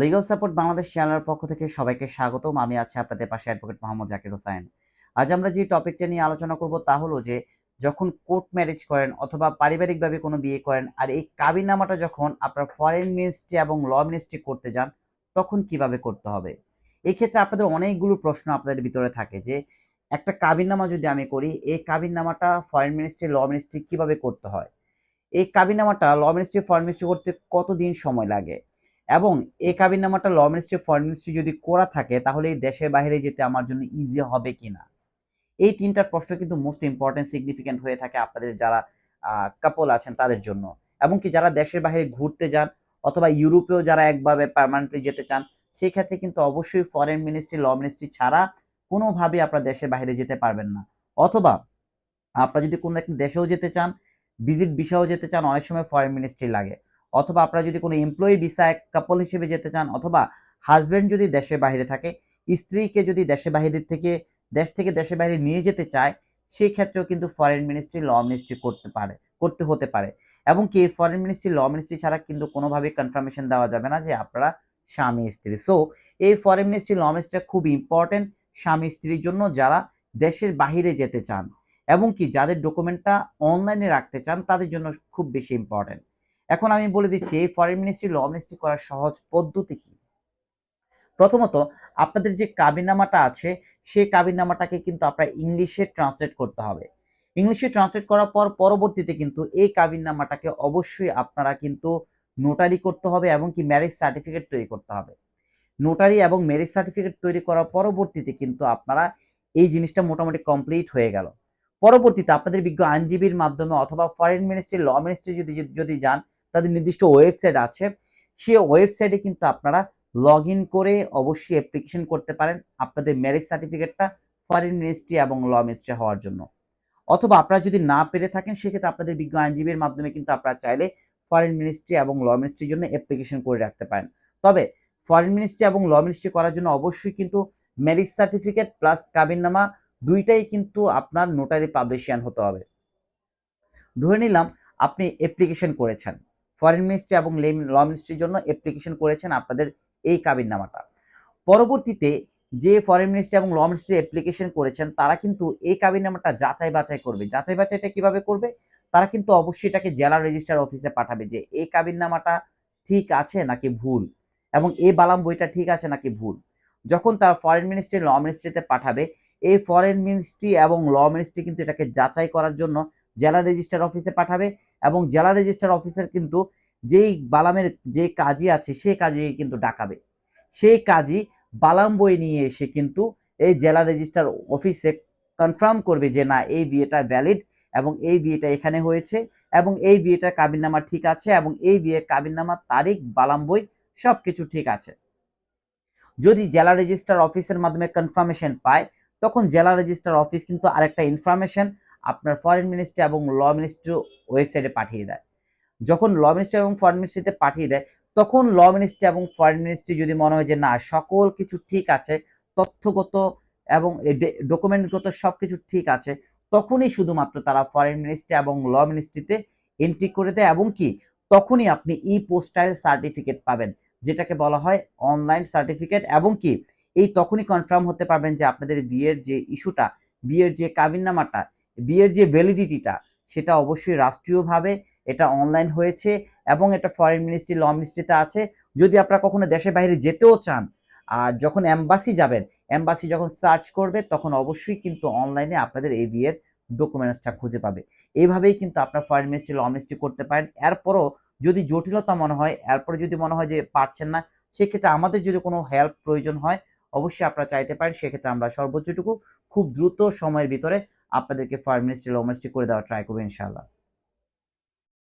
Legal support Bangladesh চ্যানেলের পক্ষ থেকে সবাইকে স্বাগতম। আমি আছি আপনাদের পাশে অ্যাডভোকেট মোহাম্মদ জাকির হোসাইন। আজ আমরা যে টপিকটা নিয়ে আলোচনা করব তা হলো যে যখন কোর্ট ম্যারেজ করেন অথবা পারিবারিকভাবে কোনো বিয়ে করেন আর এই কাবিননামাটা যখন আপনার ফরেন মিনিস্ট্রি এবং ল মিনিস্ট্রি করতে যান তখন কিভাবে করতে হবে। এই ক্ষেত্রে আপনাদের অনেকগুলো প্রশ্ন আপনাদের ভিতরে থাকে যে একটা কাবিননামা যদি আমি করি এই কাবিননামাটা ফরেন মিনিস্ট্রি ল মিনিস্ট্রি কিভাবে করতে হয়, এই কাবিননামাটা ল মিনিস্ট্রি ফরেন মিনিস্ট্রি করতে কতদিন সময় লাগে এবং এই কাবিননামাটা ল মিনিস্ট্রি ফরেন মিনিস্ট্রি যদি করা থাকে তাহলে এই দেশের বাইরে যেতে আমার জন্য ইজি হবে কিনা। এই তিনটা প্রশ্ন কিন্তু মোস্ট ইম্পর্টেন্ট সিগনিফিক্যান্ট হয়ে থাকে আপনাদের যারা কাপল আছেন তাদের জন্য, এবং কি যারা দেশের বাইরে ঘুরতে যান অথবা ইউরোপেও যারা একভাবে পার্মানেন্টলি যেতে চান সেই ক্ষেত্রে কিন্তু অবশ্যই ফরেন মিনিস্ট্রি ল মিনিস্ট্রি ছাড়া কোনোভাবে আপনার দেশের বাইরে যেতে পারবেন না। অথবা আপনারা যদি কোনো একটা দেশেও যেতে চান, ভিজিট ভিসাও যেতে চান, অনেক সময় ফরেন মিনিস্ট্রি লাগে। অথবা আপনারা যদি কোনো এমপ্লয়ি ভিসা এক কাপল হিসেবে যেতে চান, অথবা হাজব্যান্ড যদি দেশের বাইরে থাকে, স্ত্রীকে যদি দেশের বাইরে থেকে দেশের বাইরে নিয়ে যেতে চায়, সেই ক্ষেত্রেও কিন্তু ফরেন মিনিস্ট্রি ল মিনিস্ট্রি করতে হতে পারে। এবং কি ফরেন মিনিস্ট্রি ল মিনিস্ট্রি ছাড়া কিন্তু কোনোভাবেই কনফার্মেশন দেওয়া যাবে না যে আপনারা স্বামী স্ত্রী। সো এই ফরেন মিনিস্ট্রি ল মিনিস্ট্রি খুব ইম্পর্টেন্ট স্বামী স্ত্রীর জন্য যারা দেশের বাহিরে যেতে চান এবং কি যাদের ডকুমেন্টটা অনলাইনে রাখতে চান তাদের জন্য খুব বেশি ইম্পর্টেন্ট। এখন আমি বলে দিচ্ছি এই ফরেন মিনিস্ট্রি ল মিনিস্ট্রি করার সহজ পদ্ধতি কি। প্রথমত আপনাদের যে কাবিননামাটা আছে সেই কাবিননামাটাকে কিন্তু আপনার ইংলিশে ট্রান্সলেট করতে হবে। ইংলিশে ট্রান্সলেট করার পর পরবর্তীতে কিন্তু এই কাবিননামাটাকে অবশ্যই আপনারা কিন্তু নোটারি করতে হবে এবং কি ম্যারেজ সার্টিফিকেট তৈরি করতে হবে। নোটারি এবং ম্যারেজ সার্টিফিকেট তৈরি করার পরবর্তীতে কিন্তু আপনারা এই জিনিসটা মোটামুটি কমপ্লিট হয়ে গেল। পরবর্তীতে আপনাদের বিজ্ঞ আইনজীবীর মাধ্যমে অথবা ফরেন মিনিস্ট্রি ল মিনিস্ট্রি যদি যান তাদের নির্দিষ্ট ওয়েবসাইট আছে, সেই ওয়েবসাইটে কিন্তু আপনারা লগ ইন করে অবশ্যই অ্যাপ্লিকেশন করতে পারেন আপনাদের ম্যারেজ সার্টিফিকেটটা ফরেন মিনিস্ট্রি এবং ল মিনিস্ট্রি হওয়ার জন্য। অথবা আপনারা যদি না পেরে থাকেন সেক্ষেত্রে আপনাদের বিজ্ঞ আইনজীবীর মাধ্যমে কিন্তু আপনারা চাইলে ফরেন মিনিস্ট্রি এবং ল মিনিস্ট্রির জন্য অ্যাপ্লিকেশন করে রাখতে পারেন। তবে ফরেন মিনিস্ট্রি এবং ল মিনিস্ট্রি করার জন্য অবশ্যই কিন্তু ম্যারেজ সার্টিফিকেট প্লাস কাবিননামা দুইটাই কিন্তু আপনার নোটারি পাবলিশিয়ান হতে হবে। ধরে নিলাম আপনি অ্যাপ্লিকেশন করেছেন ফরেন মিনিস্ট্রি এবং ল মিনিস্ট্রির জন্য অ্যাপ্লিকেশন করেছেন আপনাদের এই কাবিননামাটা। পরবর্তীতে যে ফরেন মিনিস্ট্রি এবং ল মিনিস্ট্রি অ্যাপ্লিকেশন করেছেন তারা কিন্তু এই কাবিননামাটা যাচাই বাছাই করবে। যাচাই বাছাইটা কিভাবে করবে? তারা কিন্তু অবশ্যই এটাকে জেলা রেজিস্ট্রার অফিসে পাঠাবে যে এই কাবিননামাটা ঠিক আছে নাকি ভুল, এবং এই বালাম বইটা ঠিক আছে নাকি ভুল। যখন তারা ফরেন মিনিস্ট্রি ল মিনিস্ট্রিতে পাঠাবে, এই ফরেন মিনিস্ট্রি এবং ল মিনিস্ট্রি কিন্তু এটাকে যাচাই করার জন্য জেলা রেজিস্ট্রার অফিসে পাঠাবে, এবং জেলা রেজিস্ট্রার অফিসার কিন্তু যেই বালামের যে কাজী আছে সেই কাজী কিন্তু ডাকাবে। সেই কাজী বালাম বই নিয়ে এসে কিন্তু এই জেলা রেজিস্ট্রার অফিসে কনফার্ম করবে যে না এই বিয়েটা ভ্যালিড এবং এই বিয়েটা এখানে হয়েছে এবং এই বিয়েটার কাবিননামা ঠিক আছে এবং এই বিয়ের কাবিননামার তারিখ বালাম বই সবকিছু ঠিক আছে। যদি জেলা রেজিস্ট্রার অফিসের মাধ্যমে কনফার্মেশন পায় তখন জেলা রেজিস্ট্রার অফিস কিন্তু আরেকটা ইনফরমেশন আপনার ফরেন মিনিস্ট্রি এবং ল মিনিস্ট্রি ওয়েবসাইটে পাঠিয়ে দেয়। যখন ল মিনিস্ট্রি এবং ফরেন মিনিস্ট্রিতে পাঠিয়ে দেয় তখন ল মিনিস্ট্রি এবং ফরেন মিনিস্ট্রি যদি মনে হয় যে না সকল কিছু ঠিক আছে, তথ্যগত এবং ডকুমেন্টগত সব কিছু ঠিক আছে, তখনই শুধুমাত্র তারা ফরেন মিনিস্ট্রি এবং ল মিনিস্ট্রিতে এন্ট্রি করে দেয় এবং কি তখনই আপনি ই পোস্টাইল সার্টিফিকেট পাবেন যেটাকে বলা হয় অনলাইন সার্টিফিকেট, এবং কি এই তখনই কনফার্ম হতে পারবেন যে আপনাদের বিয়ের যে ইস্যুটা, বিয়ের যে কাবিননামাটা, বিয়ের যে ভ্যালিডিটিটা সেটা অবশ্যই রাষ্ট্রীয়ভাবে এটা অনলাইন হয়েছে এবং এটা ফরেন মিনিস্ট্রি ল মিনিস্ট্রিতে আছে। যদি আপনারা কখনো দেশের বাইরে যেতেও চান আর যখন এম্বাসি যাবেন, এম্বাসি যখন সার্চ করবে তখন অবশ্যই কিন্তু অনলাইনে আপনাদের এই বিয়ের ডকুমেন্টসটা খুঁজে পাবে। এইভাবেই কিন্তু আপনার ফরেন মিনিস্ট্রি ল মিনিস্ট্রি করতে পারেন। এরপরও যদি জটিলতা মনে হয়, এরপরে যদি মনে হয় যে পারছেন না, সেক্ষেত্রে আমাদের যদি কোনো হেল্প প্রয়োজন হয় অবশ্যই আপনারা চাইতে পারেন। সেক্ষেত্রে আমরা সর্বোচ্চটুকু খুব দ্রুত সময়ের ভিতরে আপনাদেরকে ফরেন মিনিস্ট্রি ল মিনিস্ট্রি করে দেওয়ার ট্রাই করবো ইনশাআল্লাহ।